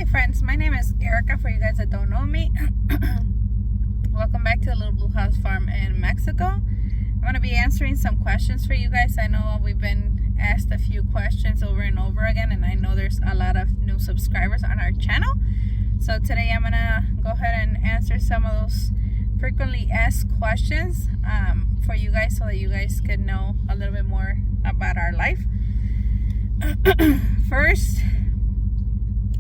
Hi friends, my name is Erica for you guys that don't know me. Welcome back to the Little Blue House Farm in Mexico. I'm going to be answering some questions for you guys. I know we've been asked a few questions over and over again, and I know there's a lot of new subscribers on our channel. So today I'm going to go ahead and answer some of those frequently asked questions for you guys so that you guys could know a little bit more about our life. First,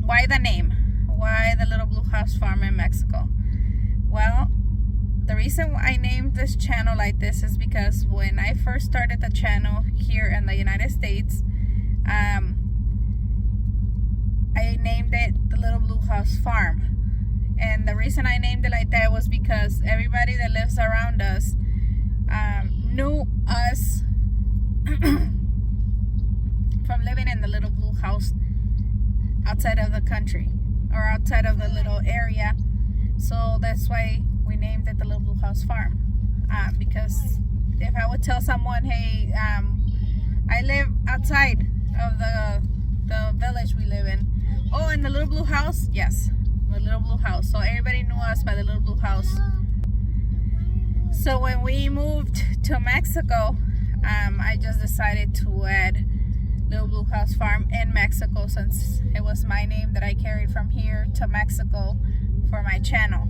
why the name? Why the Little Blue House Farm in Mexico? Well, the reason why I named this channel like this is because when I first started the channel here in the United States, I named it the Little Blue House Farm. And the reason I named it like that was because everybody that lives around us knew us from living in the Little Blue House outside of the country or outside of the little area. So that's why we named it the Little Blue House Farm, because if I would tell someone, hey, I live outside of the village we live in, oh, in the Little Blue House, yes, the Little Blue House. So everybody knew us by the Little Blue House. So when we moved to Mexico, I just decided to add Little Blue House Farm in Mexico, since it was my name that I carried from here to Mexico for my channel.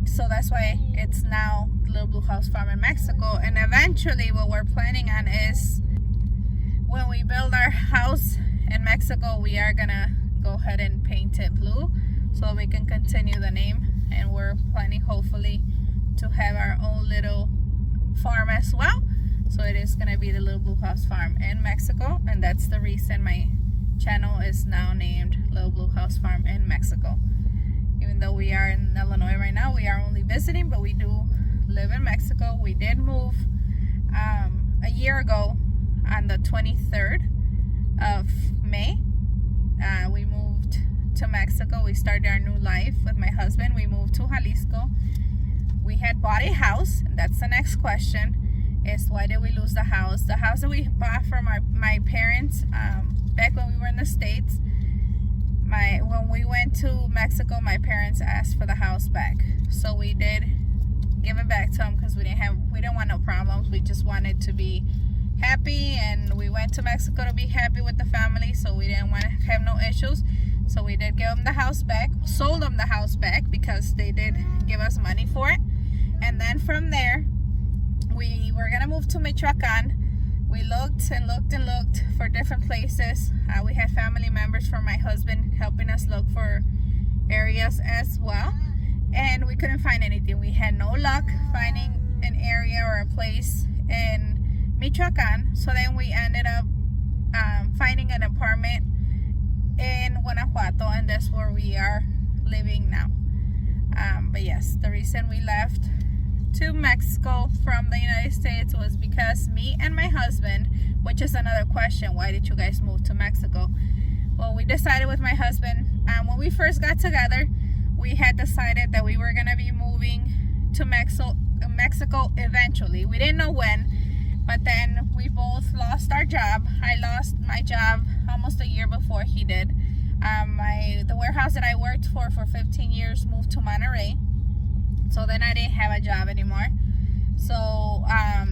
So that's why it's now Little Blue House Farm in Mexico. And eventually what we're planning on is when we build our house in Mexico, we are gonna go ahead and paint it blue so we can continue the name. And we're planning hopefully to have our own little farm as well. So it is going to be the Little Blue House Farm in Mexico, and that's the reason my channel is now named Little Blue House Farm in Mexico. Even though we are in Illinois right now, we are only visiting, but we do live in Mexico. We did move a year ago on the 23rd of May. We moved to Mexico. We started our new life with my husband. We moved to Jalisco. We had bought a house, and that's the next question. Is why did we lose the house? The house that we bought from my parents back when we were in the States. When we went to Mexico, my parents asked for the house back, so we did give it back to them because we didn't want no problems. We just wanted to be happy, and we went to Mexico to be happy with the family, so we didn't want to have no issues. So we did give them the house back, sold them the house back because they did give us money for it. And then from there, we were gonna move to Michoacan. We looked and looked and looked for different places. We had family members from my husband helping us look for areas as well, and we couldn't find anything. We had no luck finding an area or a place in Michoacan. So then we ended up finding an apartment in Guanajuato, and that's where we are living now. But yes, the reason we left to Mexico from the United States was because me and my husband, which is another question, why did you guys move to Mexico? Well, we decided with my husband, when we first got together, we had decided that we were going to be moving to Mexico eventually. We didn't know when, but then we both lost our job. I lost my job almost a year before he did. The warehouse that I worked for 15 years moved to Monterrey. So then I didn't have a job anymore. So I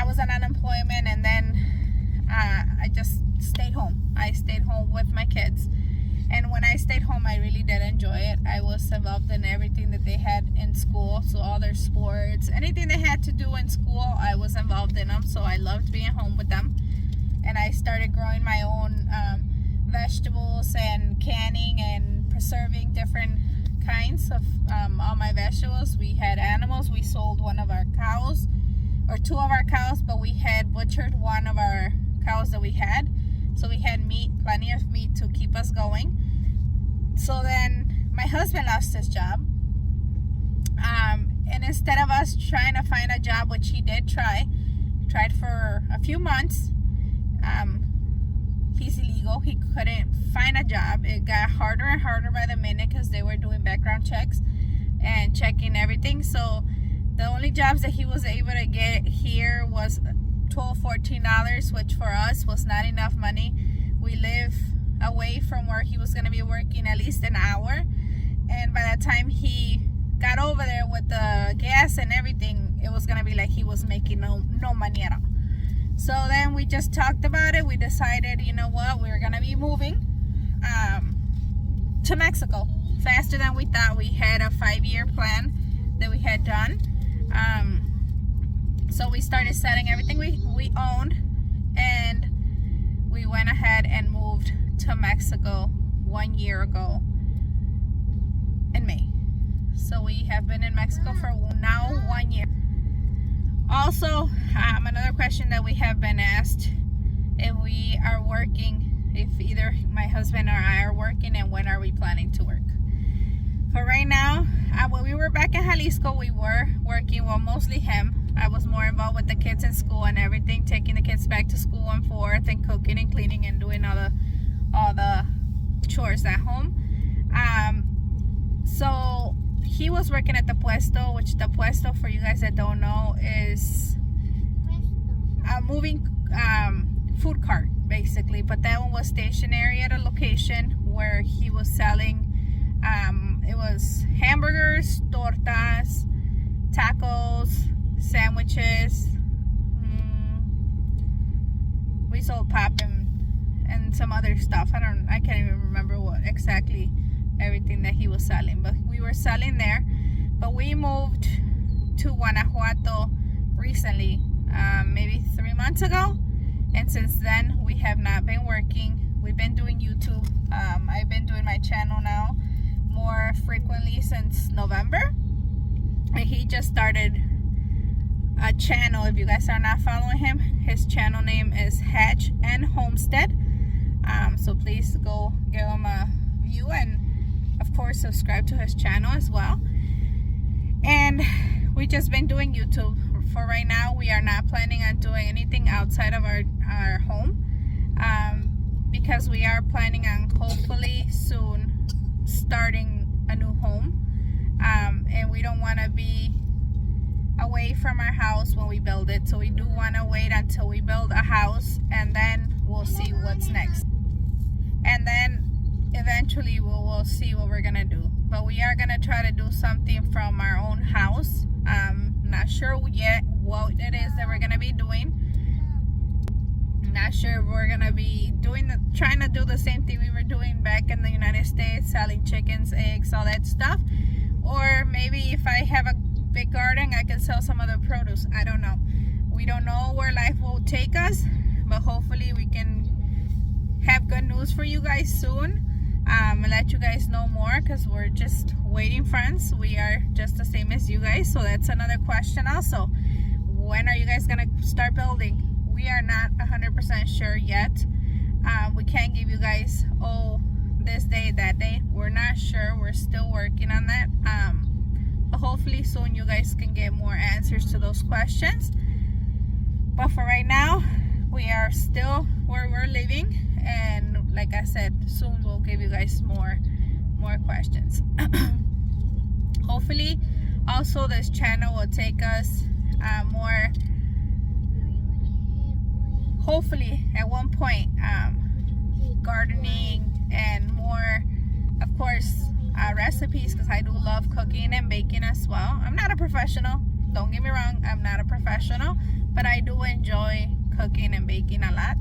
was on unemployment, and then I just stayed home. I stayed home with my kids. And when I stayed home, I really did enjoy it. I was involved in everything that they had in school. So all their sports, anything they had to do in school, I was involved in them. So I loved being home with them. And I started growing my own vegetables and canning and preserving different kinds of all my vegetables. We had animals. We sold one of our cows, or two of our cows, but we had butchered one of our cows that we had. So we had meat, plenty of meat to keep us going. So then my husband lost his job. And instead of us trying to find a job, which he did tried for a few months, he's illegal. He couldn't find a job. It got harder and harder by the minute because they were doing background checks and checking everything. So the only jobs that he was able to get here was $12, $14, which for us was not enough money. we live away from where he was going to be working at least an hour. And by the time he got over there with the gas and everything, it was going to be like he was making no money at all. So then we just talked about it. We decided, you know what, we were going to be moving to Mexico faster than we thought. We had a 5-year plan that we had done. So we started selling everything we owned, and we went ahead and moved to Mexico 1 year ago in May. So we have been in Mexico for now 1 year. Also, another question that we have been asked, if we are working, if either my husband or I are working, and when are we planning to work. For right now, when we were back in Jalisco, we were working, well, mostly him. I was more involved with the kids in school and everything, taking the kids back to school and forth, and cooking and cleaning and doing all the chores at home. So he was working at the Puesto, which the Puesto, for you guys that don't know, is a moving food cart, basically. But that one was stationary at a location where he was selling, it was hamburgers, tortas, tacos, sandwiches. We sold pop and some other stuff. I can't even remember what exactly everything that he was selling, but we were selling there. But we moved to Guanajuato recently, maybe 3 months ago, and since then we have not been working. We've been doing YouTube. I've been doing my channel now more frequently since November, and he just started a channel. If you guys are not following him, his channel name is Hatch and Homestead. So please go give him a view, and of course subscribe to his channel as well. And we just been doing YouTube. For right now, we are not planning on doing anything outside of our home, because we are planning on hopefully soon starting a new home, and we don't want to be away from our house when we build it. So we do want to wait until we build a house, and then we'll see what's next, and then eventually we'll see what we're gonna do. But we are gonna try to do something from our own house. Not sure yet what it is that we're gonna be doing. Not sure if we're gonna be trying to do the same thing we were doing back in the United States, selling chickens, eggs, all that stuff, or maybe if I have a big garden, I can sell some of the produce. I don't know. We don't know where life will take us, but hopefully we can have good news for you guys soon, and let you guys know more, because we're just waiting, friends. We are just the same as you guys. So that's another question also. When are you guys gonna start building? We are not 100% sure yet. We can't give you guys, this day, that day. We're not sure. We're still working on that. But hopefully soon you guys can get more answers to those questions. But for right now, we are still where we're living, and like I said, soon we'll give you guys more questions. Hopefully also this channel will take us more, hopefully at one point, gardening and more, of course, recipes, because I do love cooking and baking as well. I'm not a professional, don't get me wrong, I'm not a professional, but I do enjoy cooking and baking a lot.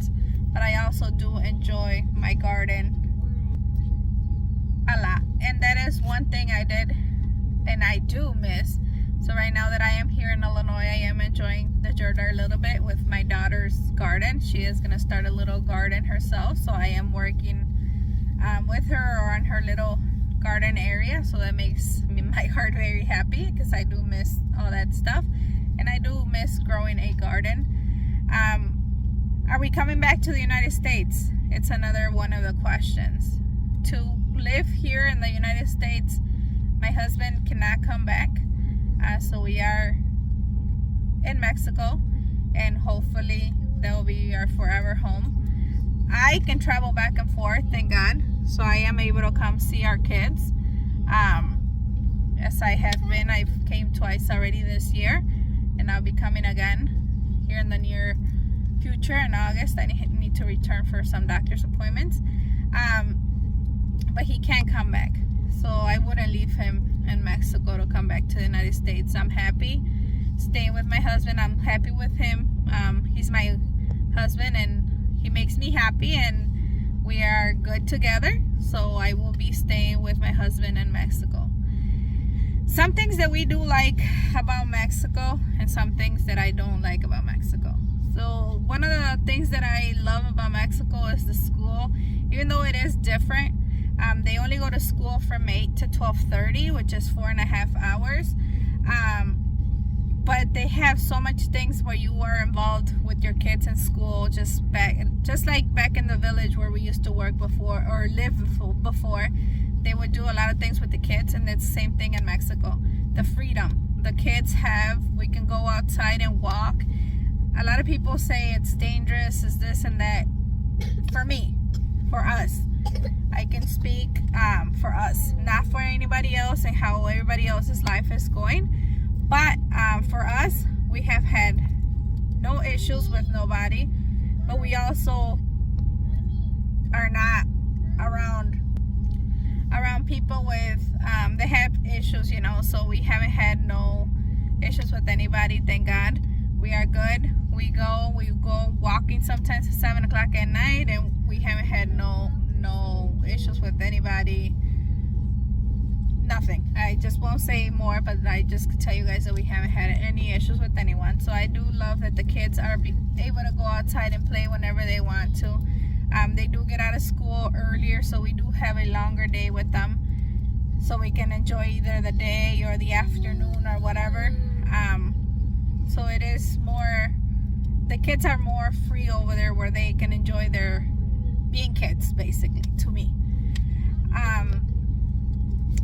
But I also do enjoy my garden a lot, and that is one thing I did and I do miss. So right now that I am here in Illinois, I am enjoying the Jordan a little bit with my daughter's garden. She is going to start a little garden herself, so I am working with her or on her little garden area. So that makes my heart very happy, because I do miss all that stuff, and I do miss growing a garden. Are we coming back to the United States? It's another one of the questions. To live here in the United States, my husband cannot come back. So we are in Mexico, and hopefully that will be our forever home. I can travel back and forth, thank God. So I am able to come see our kids. As I have been, I've came twice already this year, and I'll be coming again here in the near future. In August, I need to return return for some doctor's appointments. But he can't come back. So I wouldn't leave him in Mexico to come back to the United States. I'm happy staying with my husband. I'm happy with him. He's my husband and he makes me happy and we are good together. So I will be staying with my husband in Mexico. Some things that we do like about Mexico and some things that I don't like about Mexico. So one of the things that I love about Mexico is the school. Even though it is different, they only go to school from 8 to 12:30, which is 4.5 hours. But they have so much things where you are involved with your kids in school, just like back in the village where we used to work before or live before. They would do a lot of things with the kids, and it's the same thing in Mexico. The freedom the kids have, we can go outside and walk. A lot of people say it's dangerous, is this and that. For me, for us, I can speak for us, not for anybody else and how everybody else's life is going. But for us, we have had no issues with nobody, but we also are not around people with they have issues, you know. So we haven't had no issues with anybody, thank God. We are good. We go walking sometimes at 7 o'clock at night, and we haven't had no issues with anybody. Nothing. I just won't say more, but I just could tell you guys that we haven't had any issues with anyone. So I do love that the kids are able to go outside and play whenever they want to. They do get out of school earlier, so we do have a longer day with them, so we can enjoy either the day or the afternoon or whatever. So it is more, the kids are more free over there where they can enjoy their being kids, basically, to me.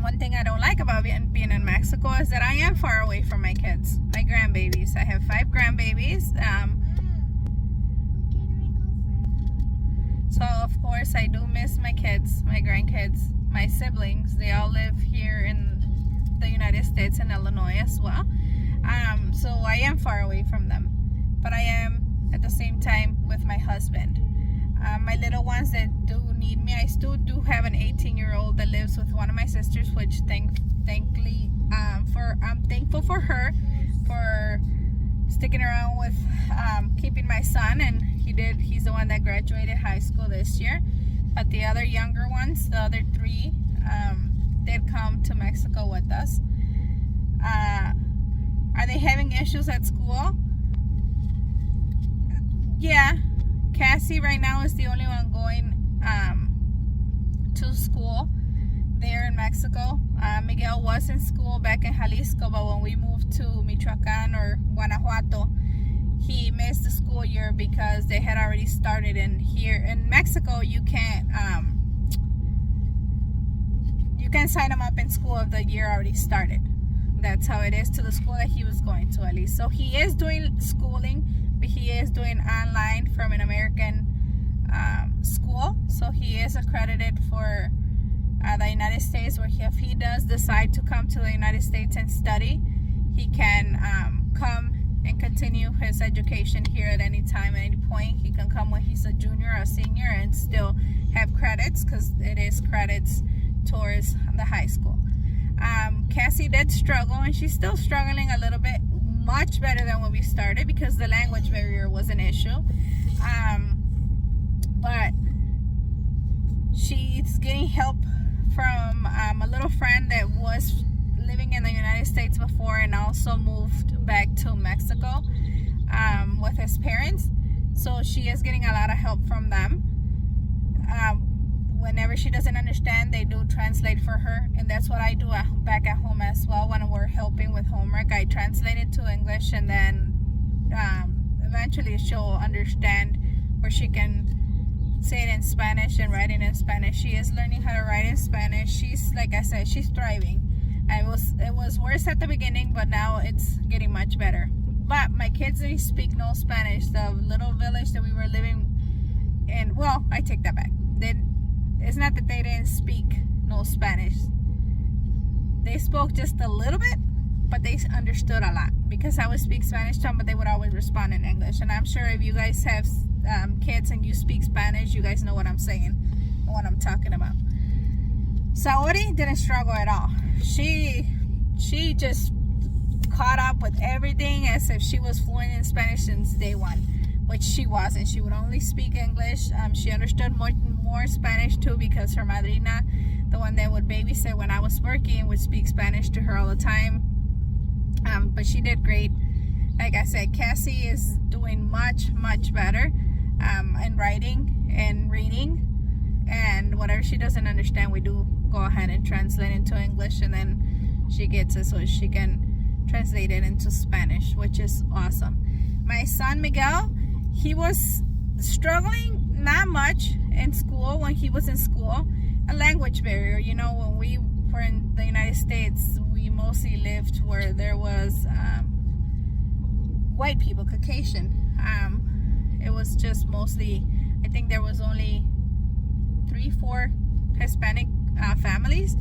One thing I don't like about being in Mexico is that I am far away from my kids, my grandbabies. I have 5 grandbabies. So of course I do miss my kids, my grandkids, my siblings. They all live here in the United States and Illinois as well. So I am far away from them, but I am at the same time with my husband. My little ones that do need me, I still do have an 18-year-old that lives with one of my sisters, which thankfully I'm thankful for her for sticking around with keeping my son, and he's the one that graduated high school this year. But the other younger ones, the other 3, did come to Mexico with us. Are they having issues at school? Yeah. Cassie right now is the only one going to school there in Mexico. Miguel was in school back in Jalisco, but when we moved to Michoacan or Guanajuato, he missed the school year because they had already started. And here in Mexico, you can't sign him up in school if the year already started. That's how it is to the school that he was going to, at least. So he is doing schooling, but he is doing online from an American school. So he is accredited for the United States, where if he does decide to come to the United States and study, he can come and continue his education here at any time, at any point. He can come when he's a junior or a senior and still have credits, because it is credits towards the high school. Cassie did struggle, and she's still struggling a little bit, much better than when we started, because the language barrier was an issue. But she's getting help from a little friend that was living in the United States before and also moved back to Mexico with his parents. So she is getting a lot of help from them. Whenever she doesn't understand, they do translate for her, and that's what I do back at home as well. When we're helping with homework, I translate it to English, and then eventually she'll understand, where she can say it in Spanish and write it in Spanish. She is learning how to write in Spanish. She's, like I said, she's thriving. It was worse at the beginning, but now it's getting much better. But my kids, they speak no Spanish. The little village that we were living in, well, I take that back. It's not that they didn't speak no Spanish. They spoke just a little bit, but they understood a lot, because I would speak Spanish to them, but they would always respond in English. And I'm sure if you guys have kids and you speak Spanish, you guys know what I'm saying, what I'm talking about. Saori didn't struggle at all. She just caught up with everything as if she was fluent in Spanish since day one, which she wasn't. She would only speak English. She understood more Spanish too, because her madrina, the one that would babysit when I was working, would speak Spanish to her all the time. But she did great. Like I said, Cassie is doing much better in writing and reading, and whatever she doesn't understand, we do go ahead and translate into English, and then she gets it so she can translate it into Spanish, which is awesome. My son Miguel, he was struggling not much in school when he was in school. A language barrier, you know, when we were in the United States, we mostly lived where there was white people, Caucasian. It was just mostly, I think there was only 3-4 Hispanic families,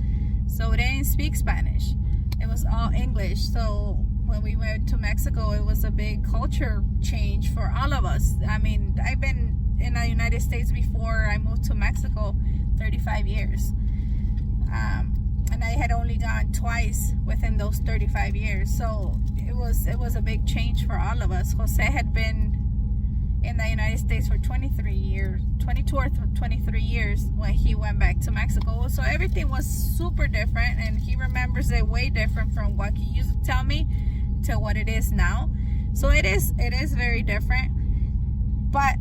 so they didn't speak Spanish. It was all English. So when we went to Mexico, it was a big culture change for all of us. I mean, I've been in the United States before I moved to Mexico 35 years. And I had only gone twice within those 35 years. So it was a big change for all of us. Jose had been in the United States for 22 or 23 years when he went back to Mexico. So everything was super different, and he remembers it way different from what he used to tell me to what it is now. So it is very different. But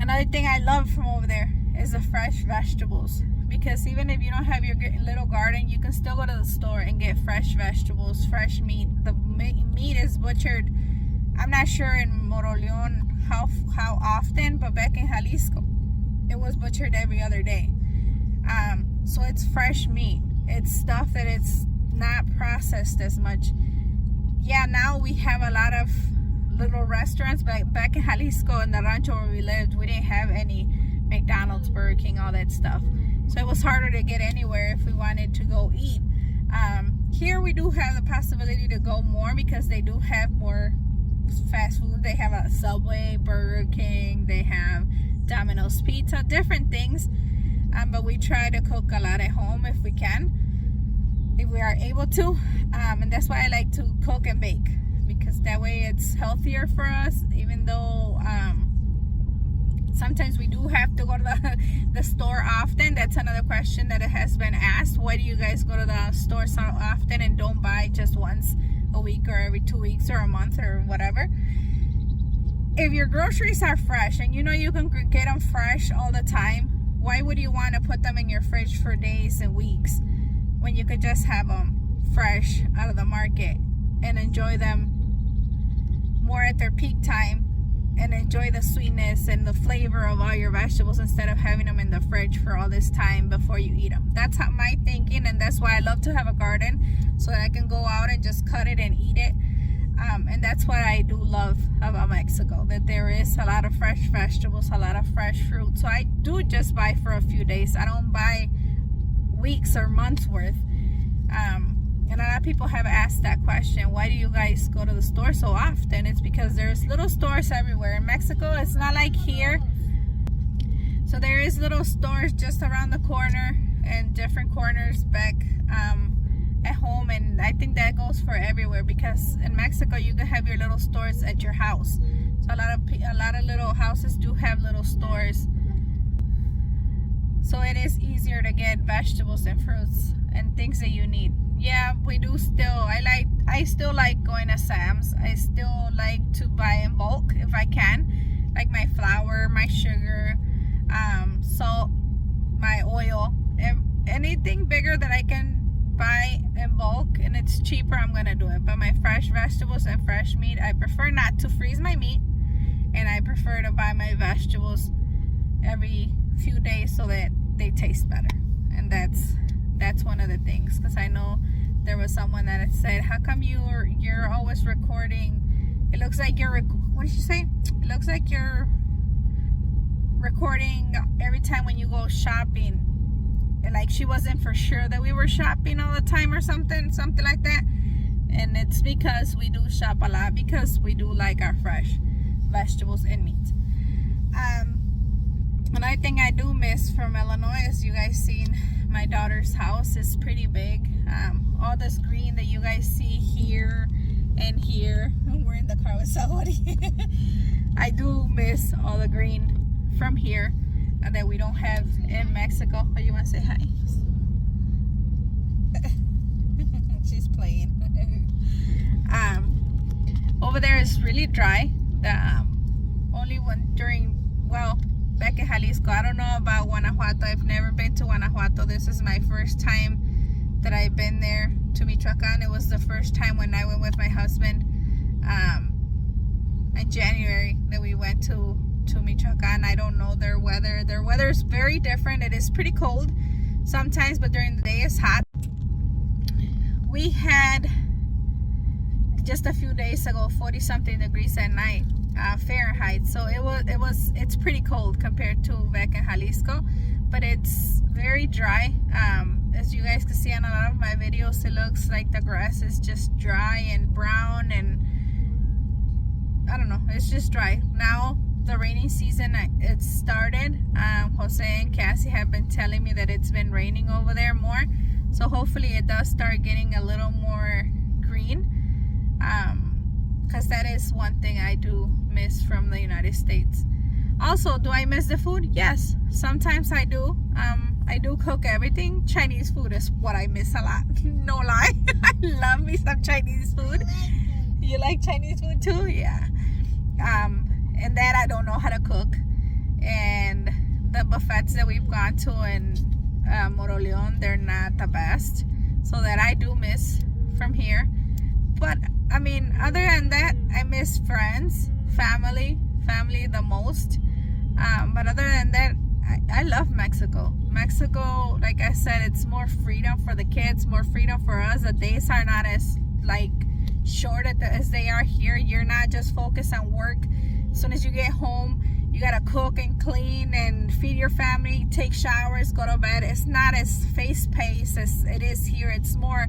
another thing I love from over there is the fresh vegetables, because even if you don't have your little garden, you can still go to the store and get fresh vegetables, fresh meat. The meat is butchered, I'm not sure in Moroleon how often, but back in Jalisco it was butchered every other day. So it's fresh meat. It's stuff that it's not processed as much. Yeah, now we have a lot of little restaurants, but back in Jalisco, in the rancho where we lived, we didn't have any McDonald's, Burger King, all that stuff. So it was harder to get anywhere if we wanted to go eat. Here we do have the possibility to go more, because they do have more fast food. They have a Subway, Burger King, they have Domino's Pizza, different things. But we try to cook a lot at home if we can, if we are able to. And that's why I like to cook and bake, because that way it's healthier for us, even though sometimes we do have to go to the store often. That's another question that has been asked. Why do you guys go to the store so often and don't buy just once a week or every 2 weeks or a month or whatever? If your groceries are fresh and you know you can get them fresh all the time, why would you want to put them in your fridge for days and weeks when you could just have them fresh out of the market and enjoy them more at their peak time and enjoy the sweetness and the flavor of all your vegetables, instead of having them in the fridge for all this time before you eat them? That's how my thinking, and that's why I love to have a garden, so that I can go out and just cut it and eat it. And that's what I do love about Mexico, that there is a lot of fresh vegetables, a lot of fresh fruit. So I do just buy for a few days. I don't buy weeks or months worth. And a lot of people have asked that question, why do you guys go to the store so often? It's because there's little stores everywhere. In Mexico, it's not like here. So there is little stores just around the corner and different corners back at home. And I think that goes for everywhere, because in Mexico you can have your little stores at your house. So a lot of little houses do have little stores. So it is easier to get vegetables and fruits and things that you need. Yeah, we do still. I still like going to Sam's. I still like to buy in bulk if I can, like my flour, my sugar, salt, my oil, anything bigger that I can buy in bulk and it's cheaper, I'm gonna do it. But my fresh vegetables and fresh meat, I prefer not to freeze my meat, and I prefer to buy my vegetables every few days so that they taste better. And that's one of the things, because I know there was someone that had said, how come you're always recording? It looks like you're what did you say? It looks like you're recording every time when you go shopping. And like she wasn't for sure that we were shopping all the time or something like that. And it's because we do shop a lot, because we do like our fresh vegetables and meat. Another thing I do miss from Illinois is you guys seen my daughter's house is pretty big. All this green that you guys see here and here. We're in the car with somebody. I do miss all the green from here that we don't have in Mexico. Oh, you want to say hi? She's playing. Over there is really dry. The only one during, well, back in Jalisco. I don't know about Guanajuato. I've never been to Guanajuato. This is my first time that I've been there to Michoacan. It was the first time when I went with my husband in January that we went to Michoacan. I don't know their weather. Their weather is very different. It is pretty cold sometimes, but during the day it's hot. We had just a few days ago 40 something degrees at night. Fahrenheit, so it's pretty cold compared to back in Jalisco, but it's very dry. As you guys can see on a lot of my videos, it looks like the grass is just dry and brown, and I don't know, it's just dry. Now the rainy season, it started. Jose and Cassie have been telling me that it's been raining over there more, so hopefully it does start getting a little more green, because that is one thing I do miss from the United States. Also, do I miss the food? Yes, sometimes I do. I do cook everything. Chinese food is what I miss a lot. No lie. I love me some Chinese food. You like Chinese food too? Yeah. And that I don't know how to cook. And the buffets that we've gone to in Moroleon, they're not the best. So that I do miss from here. But I mean, other than that, I miss friends, family the most. But other than that, I love Mexico. Mexico, like I said, it's more freedom for the kids, more freedom for us. The days are not as like short as they are here. You're not just focused on work. As soon as you get home, you gotta cook and clean and feed your family, take showers, go to bed. It's not as fast-paced as it is here. It's more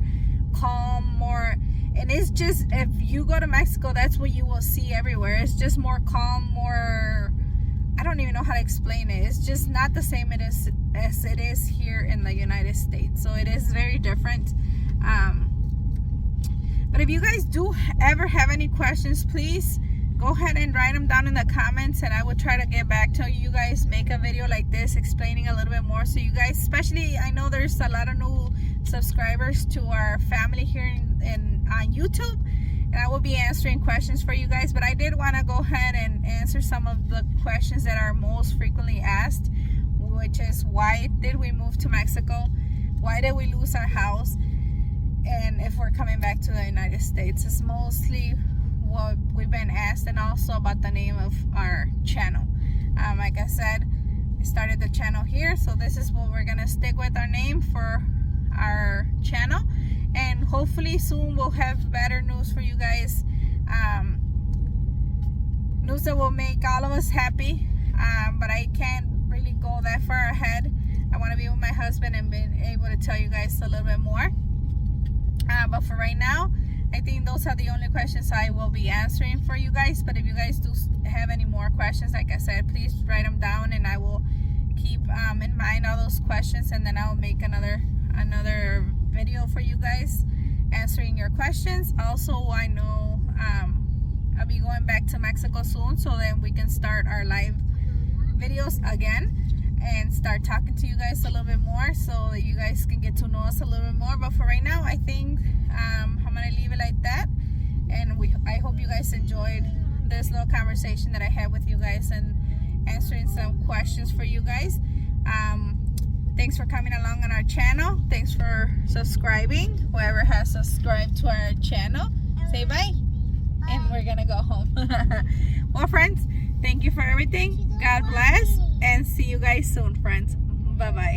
calm, more. And it's just, if you go to Mexico, that's what you will see everywhere. It's just more calm, more, I don't even know how to explain it. It's just not the same as it is here in the United States. So it is very different. But if you guys do ever have any questions, please go ahead and write them down in the comments, and I will try to get back to you guys, make a video like this explaining a little bit more, so you guys, especially, I know there's a lot of new subscribers to our family here on YouTube, and I will be answering questions for you guys. But I did want to go ahead and answer some of the questions that are most frequently asked, which is, why did we move to Mexico? Why did we lose our house? And if we're coming back to the United States. It's mostly what we've been asked, and also about the name of our channel. Like I said, I started the channel here, so this is what we're gonna stick with, our name for our channel. And hopefully soon we'll have better news for you guys, news that will make all of us happy, but I can't really go that far ahead. I want to be with my husband and be able to tell you guys a little bit more, but for right now, I think those are the only questions I will be answering for you guys. But if you guys do have any more questions, like I said, please write them down, and I will keep in mind all those questions, and then I'll make another video for you guys answering your questions. Also, I know I'll be going back to Mexico soon, so then we can start our live videos again and start talking to you guys a little bit more, so that you guys can get to know us a little bit more. But for right now, I think I'm gonna leave it like that, and I hope you guys enjoyed this little conversation that I had with you guys and answering some questions for you guys. Thanks for coming along on our channel. Thanks for subscribing, whoever has subscribed to our channel. Say bye, and we're gonna go home. Well, friends, thank you for everything. God bless, and see you guys soon, friends. Bye bye.